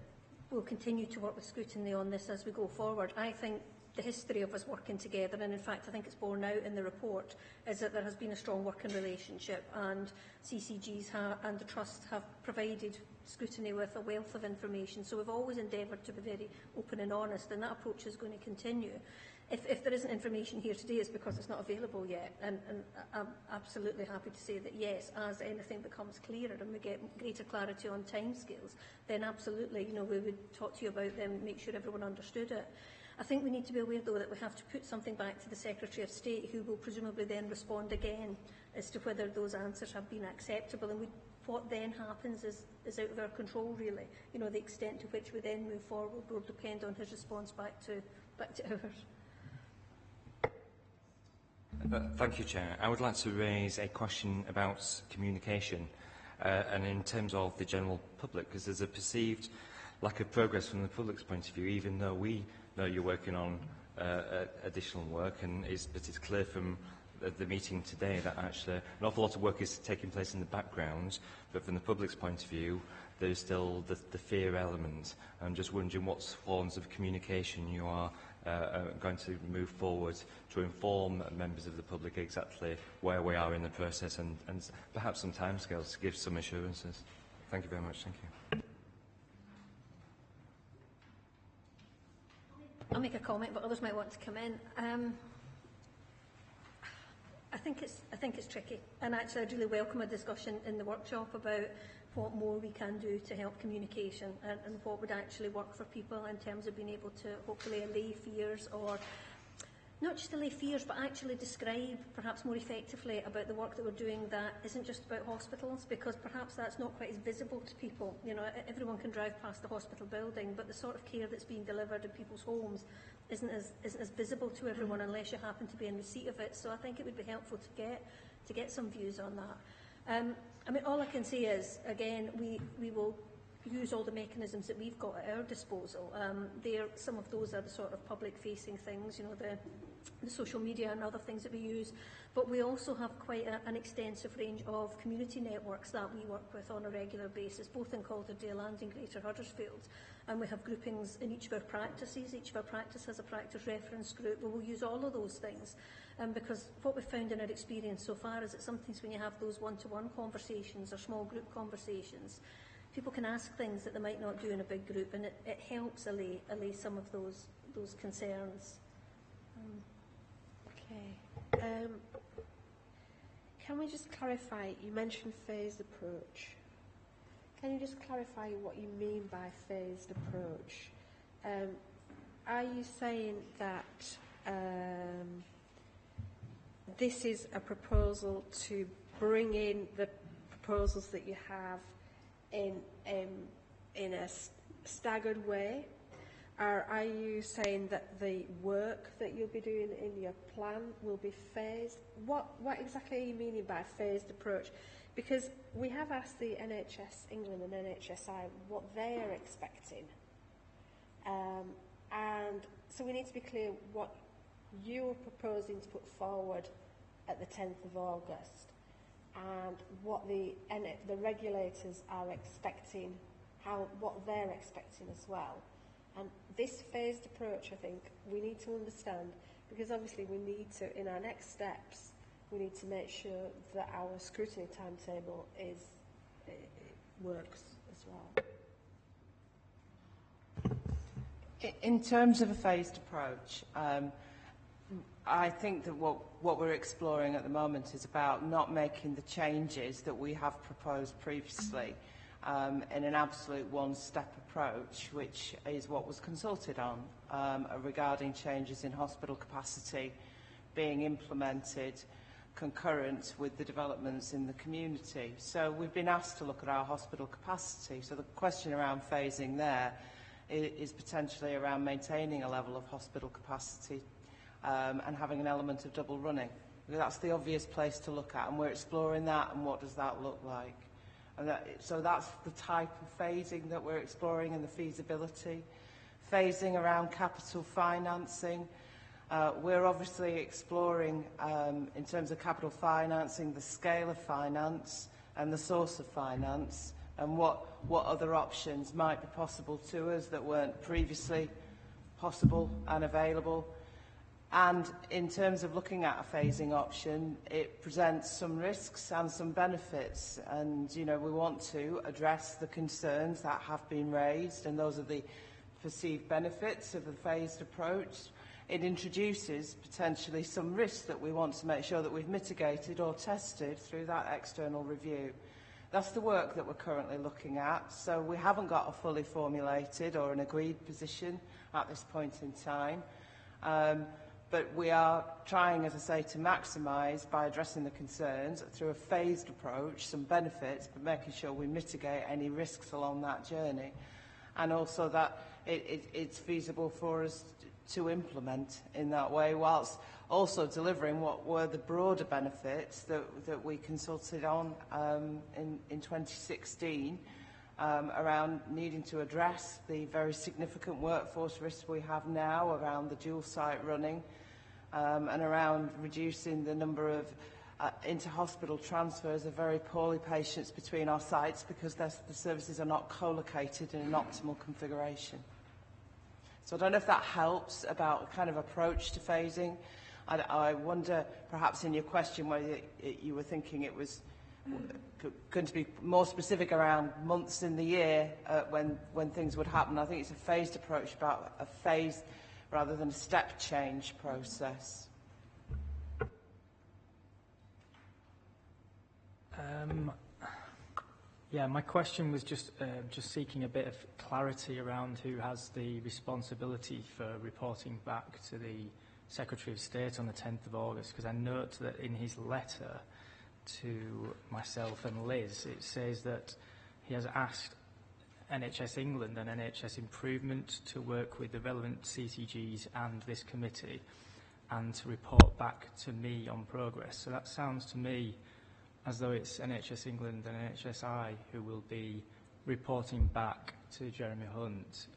we'll continue to work with scrutiny on this as we go forward. I think the history of us working together, and in fact I think it's borne out in the report, is that there has been a strong working relationship, and CCGs and the Trust have provided scrutiny with a wealth of information. So we've always endeavoured to be very open and honest, and that approach is going to continue. If there isn't information here today, it's because it's not available yet. And I'm absolutely happy to say that yes, as anything becomes clearer and we get greater clarity on timescales, then absolutely, we would talk to you about them, make sure everyone understood it. I think we need to be aware, though, that we have to put something back to the Secretary of State, who will presumably then respond again as to whether those answers have been acceptable. And what then happens is out of our control, really. You know, the extent to which we then move forward will depend on his response back to ours. Thank you, Chair. I would like to raise a question about communication and in terms of the general public, because there's a perceived lack of progress from the public's point of view, even though we know you're working on additional work, and it's clear from the meeting today that actually an awful lot of work is taking place in the background, but from the public's point of view, there's still the fear element. I'm just wondering what forms of communication you are going to move forward to inform members of the public exactly where we are in the process and perhaps some timescales to give some assurances. Thank you very much. Thank you. I'll make a comment, but others might want to come in. I think it's tricky, and actually I'd really welcome a discussion in the workshop about what more we can do to help communication and what would actually work for people in terms of being able to hopefully allay fears, or not just allay fears, but actually describe perhaps more effectively about the work that we're doing that isn't just about hospitals, because perhaps that's not quite as visible to people. You know, everyone can drive past the hospital building, but the sort of care that's being delivered in people's homes isn't as visible to everyone unless you happen to be in receipt of it. So I think it would be helpful to get some views on that. I mean, all I can say is, again, we will use all the mechanisms that we've got at our disposal. Some of those are the sort of public-facing things, you know, the social media and other things that we use, but we also have quite an extensive range of community networks that we work with on a regular basis, both in Calderdale and in Greater Huddersfield. And we have groupings in each of our practices. Each of our practices has a practice reference group, but we'll use all of those things. Because what we've found in our experience so far is that sometimes when you have those one-to-one conversations or small group conversations, people can ask things that they might not do in a big group, and it helps allay some of those concerns. Okay. Can we just clarify, you mentioned phased approach. Can you just clarify what you mean by phased approach? Are you saying that this is a proposal to bring in the proposals that you have in a staggered way? Or are you saying that the work that you'll be doing in your plan will be phased? What exactly are you meaning by phased approach? Because we have asked the NHS England and NHSI what they are expecting. And so we need to be clear what you're proposing to put forward at the 10th of August and what the regulators are expecting, what they're expecting as well. And this phased approach, I think, we need to understand, because obviously we need to, in our next steps, we need to make sure that our scrutiny timetable works as well. In terms of a phased approach, I think that what we're exploring at the moment is about not making the changes that we have proposed previously in an absolute one-step approach, which is what was consulted on regarding changes in hospital capacity being implemented concurrent with the developments in the community. So we've been asked to look at our hospital capacity. So the question around phasing there is potentially around maintaining a level of hospital capacity and having an element of double running. That's the obvious place to look at, and we're exploring that, and what does that look like. And so that's the type of phasing that we're exploring, and the feasibility. Phasing around capital financing. We're obviously exploring, in terms of capital financing, the scale of finance and the source of finance, and what other options might be possible to us that weren't previously possible and available. And in terms of looking at a phasing option, it presents some risks and some benefits. And, you know, we want to address the concerns that have been raised, and those are the perceived benefits of the phased approach. It introduces potentially some risks that we want to make sure that we've mitigated or tested through that external review. That's the work that we're currently looking at. So we haven't got a fully formulated or an agreed position at this point in time. But we are trying, as I say, to maximise by addressing the concerns through a phased approach, some benefits, but making sure we mitigate any risks along that journey. And also that it's feasible for us to implement in that way, whilst also delivering what were the broader benefits that we consulted on in 2016 around needing to address the very significant workforce risks we have now around the dual site running and around reducing the number of inter-hospital transfers of very poorly patients between our sites because the services are not co-located in an optimal configuration. So I don't know if that helps about kind of approach to phasing. I wonder, perhaps in your question, whether you were thinking it was going to be more specific around months in the year when things would happen. I think it's a phased approach, about a phased rather than a step change process. Yeah, my question was just seeking a bit of clarity around who has the responsibility for reporting back to the Secretary of State on the 10th of August, because I note that in his letter to myself and Liz, it says that he has asked NHS England and NHS Improvement to work with the relevant CCGs and this committee and to report back to me on progress. So that sounds to me as though it's NHS England and NHSI who will be reporting back to Jeremy Hunt.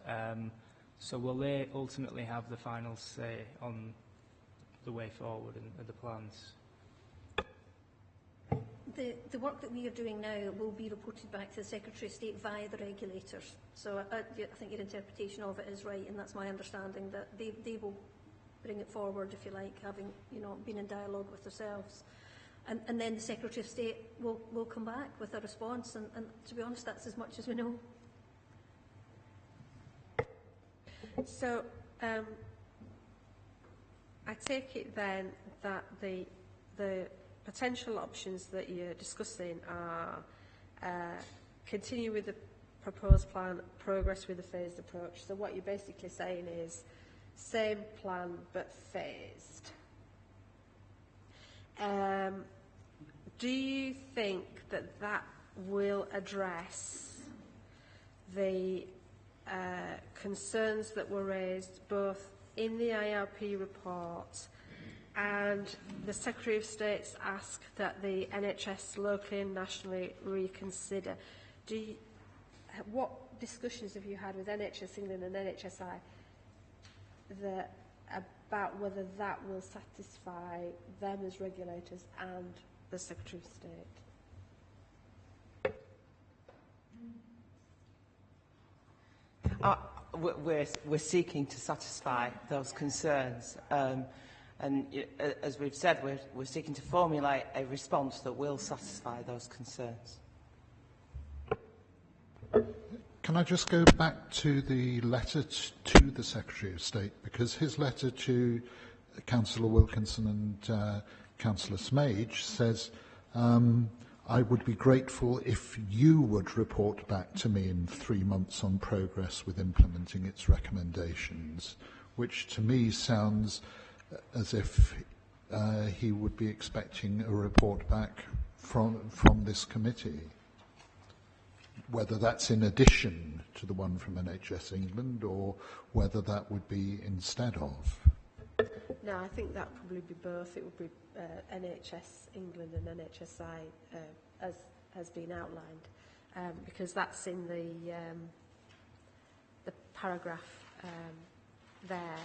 So will they ultimately have the final say on the way forward and the plans? The work that we are doing now will be reported back to the Secretary of State via the regulators. So I think your interpretation of it is right, and that's my understanding, that they will bring it forward, if you like, having been in dialogue with ourselves. And then the Secretary of State will come back with a response, and to be honest, that's as much as we know. So, I take it then that the potential options that you're discussing are continue with the proposed plan, progress with the phased approach. So what you're basically saying is same plan but phased. Do you think that will address the concerns that were raised both in the IRP report and the Secretary of State's ask that the NHS locally and nationally reconsider? What discussions have you had with NHS England and NHSI about whether that will satisfy them as regulators and the Secretary of State? We're seeking to satisfy those concerns. And as we've said, we're seeking to formulate a response that will satisfy those concerns. Can I just go back to the letter to the Secretary of State? Because his letter to Councillor Wilkinson and Councillor Smage says, I would be grateful if you would report back to me in 3 months on progress with implementing its recommendations, which to me sounds as if he would be expecting a report back from this committee. Whether that's in addition to the one from NHS England or whether that would be instead of. No, I think that would probably be both. It would be NHS England and NHSI as has been outlined, because that's in the paragraph there,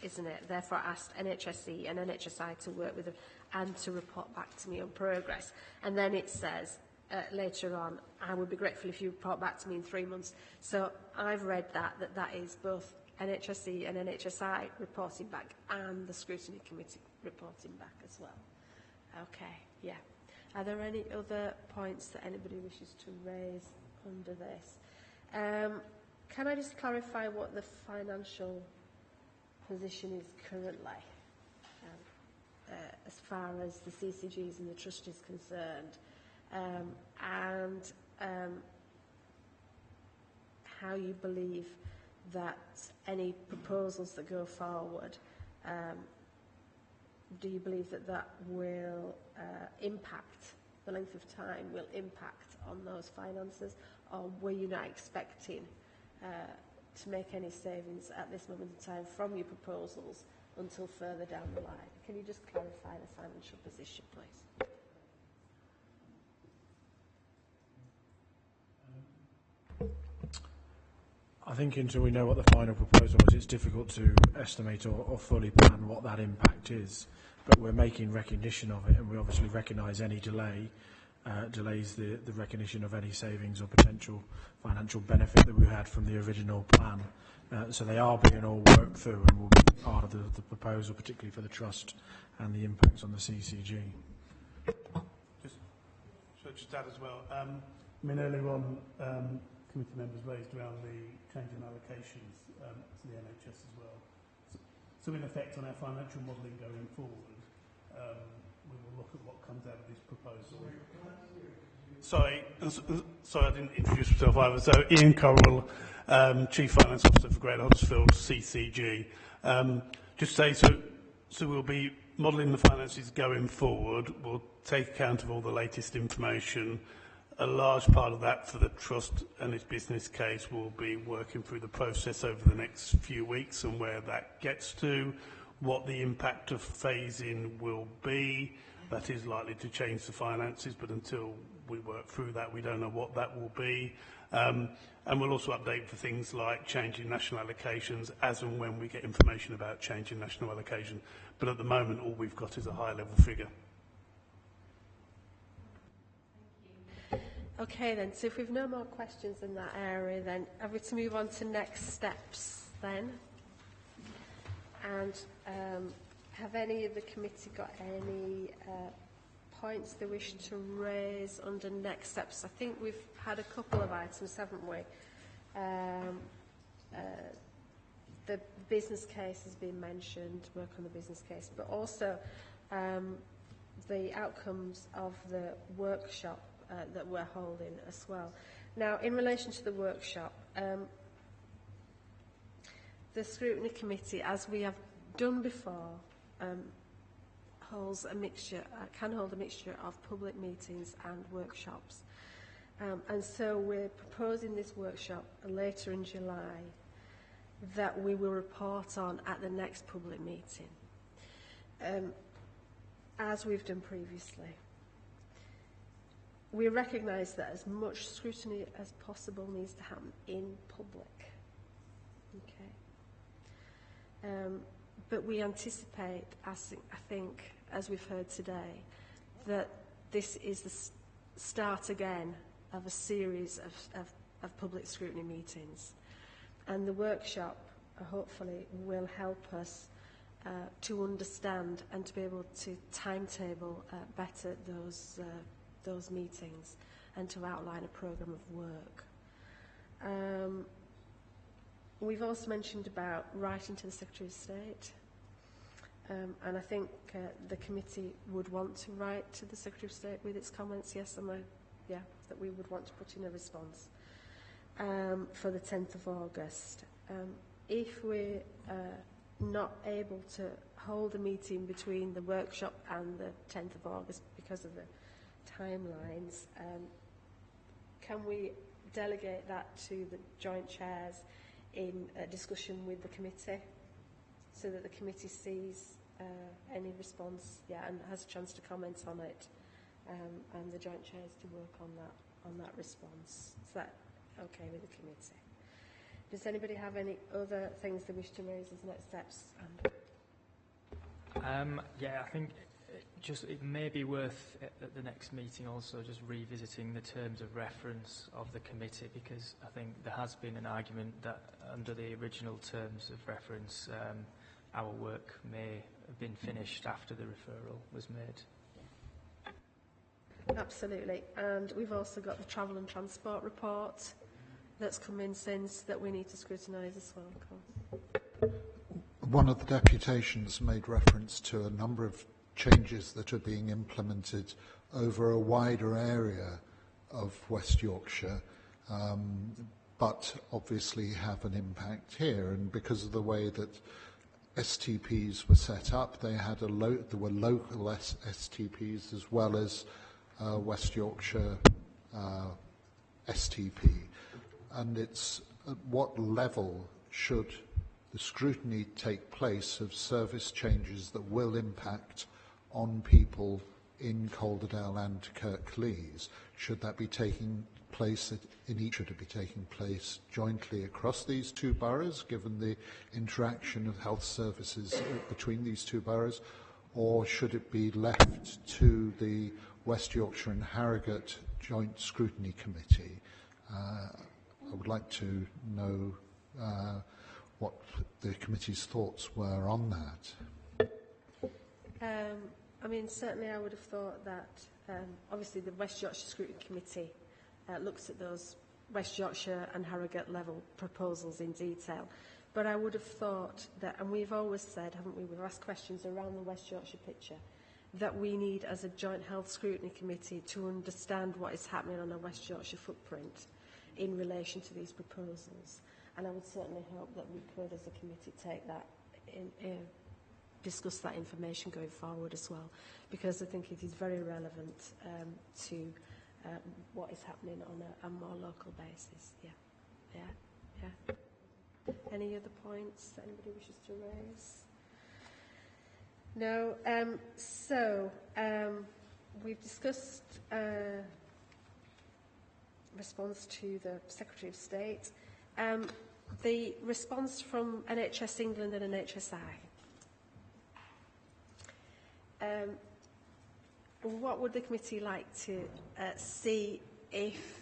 isn't it? Therefore, I asked NHSE and NHSI to work with them and to report back to me on progress. And then it says later on, I would be grateful if you report back to me in 3 months. So I've read that is both NHSE and NHSI reporting back and the Scrutiny Committee reporting back as well. Okay, yeah. Are there any other points that anybody wishes to raise under this? Can I just clarify what the financial position is currently as far as the CCGs and the Trust is concerned? and how you believe that any proposals that go forward, do you believe that that will impact, the length of time will impact on those finances, or were you not expecting to make any savings at this moment in time from your proposals until further down the line? Can you just clarify the financial position, please? I think until we know what the final proposal is, it's difficult to estimate or fully plan what that impact is. But we're making recognition of it, and we obviously recognise any delay delays the recognition of any savings or potential financial benefit that we had from the original plan. So they are being all worked through and will be part of the proposal, particularly for the trust and the impacts on the CCG. Just add as well. I mean, earlier on, committee members raised around the change in allocations to the NHS as well. So in effect, on our financial modelling going forward, we will look at what comes out of this proposal. Sorry, I didn't introduce myself either. So Ian Correll, Chief Finance Officer for Greater Huddersfield CCG. Just say, so we'll be modelling the finances going forward. We'll take account of all the latest information. A large part of that for the trust and its business case will be working through the process over the next few weeks and where that gets to, what the impact of phasing will be. That is likely to change the finances, but until we work through that, we don't know what that will be. And we'll also update for things like changing national allocations as and when we get information about changing national allocation. But at the moment, all we've got is a high-level figure. Okay then, so if we've no more questions in that area, then are we to move on to next steps then? And have any of the committee got any points they wish to raise under next steps? I think we've had a couple of items, haven't we? The business case has been mentioned, work on the business case, but also the outcomes of the workshop that we're holding as well. Now, in relation to the workshop, the Scrutiny Committee, as we have done before, holds a mixture, can hold a mixture of public meetings and workshops. And so we're proposing this workshop later in July that we will report on at the next public meeting, as we've done previously. We recognise that as much scrutiny as possible needs to happen in public. Okay. But we anticipate, I think, as we've heard today, that this is the start again of a series of public scrutiny meetings. And the workshop, hopefully, will help us to understand and to be able to timetable better those meetings and to outline a programme of work. We've also mentioned about writing to the Secretary of State, and I think the committee would want to write to the Secretary of State with its comments, yes, that we would want to put in a response for the 10th of August. If we're not able to hold a meeting between the workshop and the 10th of August because of the timelines, can we delegate that to the joint chairs in a discussion with the committee so that the committee sees any response and has a chance to comment on it, and the joint chairs to work on that response? Is that okay with the committee? Does anybody have any other things they wish to raise as next steps? I think it may be worth at the next meeting also just revisiting the terms of reference of the committee, because I think there has been an argument that under the original terms of reference our work may have been finished after the referral was made. Absolutely. And we've also got the travel and transport report that's come in since that we need to scrutinise as well, of course. One of the deputations made reference to a number of changes that are being implemented over a wider area of West Yorkshire, but obviously have an impact here. And because of the way that STPs were set up, they had there were local STPs as well as West Yorkshire STP. And it's at what level should the scrutiny take place of service changes that will impact on people in Calderdale and Kirklees? Should that be taking place should it be taking place jointly across these two boroughs, given the interaction of health services between these two boroughs, or should it be left to the West Yorkshire and Harrogate Joint Scrutiny Committee? I would like to know what the committee's thoughts were on that. I mean, certainly I would have thought that, obviously the West Yorkshire Scrutiny Committee looks at those West Yorkshire and Harrogate level proposals in detail. But I would have thought that, and we've always said, haven't we, we've asked questions around the West Yorkshire picture, that we need as a Joint Health Scrutiny Committee to understand what is happening on a West Yorkshire footprint in relation to these proposals. And I would certainly hope that we could, as a committee, take that discuss that information going forward as well, because I think it is very relevant to what is happening on a more local basis. Yeah. Any other points that anybody wishes to raise? No. We've discussed response to the Secretary of State. The response from NHS England and NHSI. What would the committee like to see if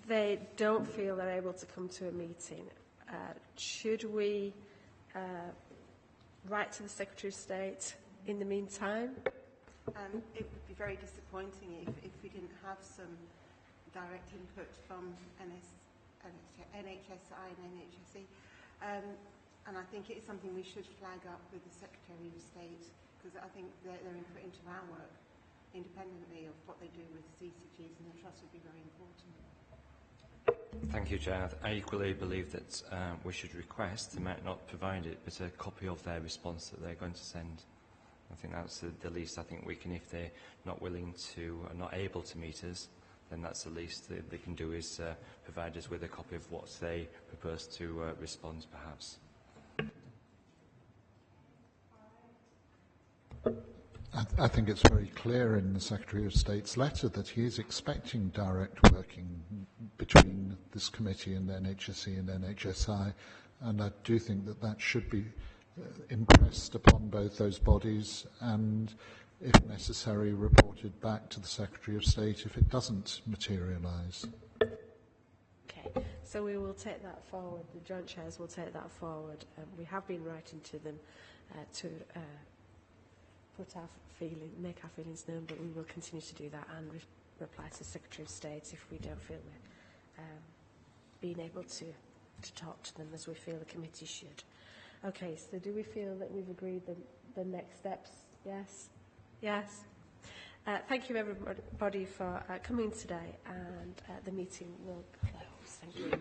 they don't feel they're able to come to a meeting? Should we write to the Secretary of State in the meantime? It would be very disappointing if we didn't have some direct input from NHSI and NHSE. And I think it is something we should flag up with the Secretary of State, because I think their input into our work, independently of what they do with CCGs and the Trust, would be very important. Thank you, Chair. I equally believe that we should request, they might not provide it, but a copy of their response that they're going to send. I think that's the least I think we can, if they're not willing to, not able to meet us, then that's the least they can do, is provide us with a copy of what they propose to respond, perhaps. I think it's very clear in the Secretary of State's letter that he is expecting direct working between this committee and NHSE and NHSI, and I do think that that should be impressed upon both those bodies and, if necessary, reported back to the Secretary of State if it doesn't materialise. Okay, so we will take that forward. The Joint Chairs will take that forward. We have been writing to them to make our feelings known, but we will continue to do that and reply to the Secretary of State if we don't feel we're being able to talk to them as we feel the committee should. Okay, so do we feel that we've agreed the next steps? Yes? Yes? Thank you everybody for coming today, and the meeting will close. Thank you.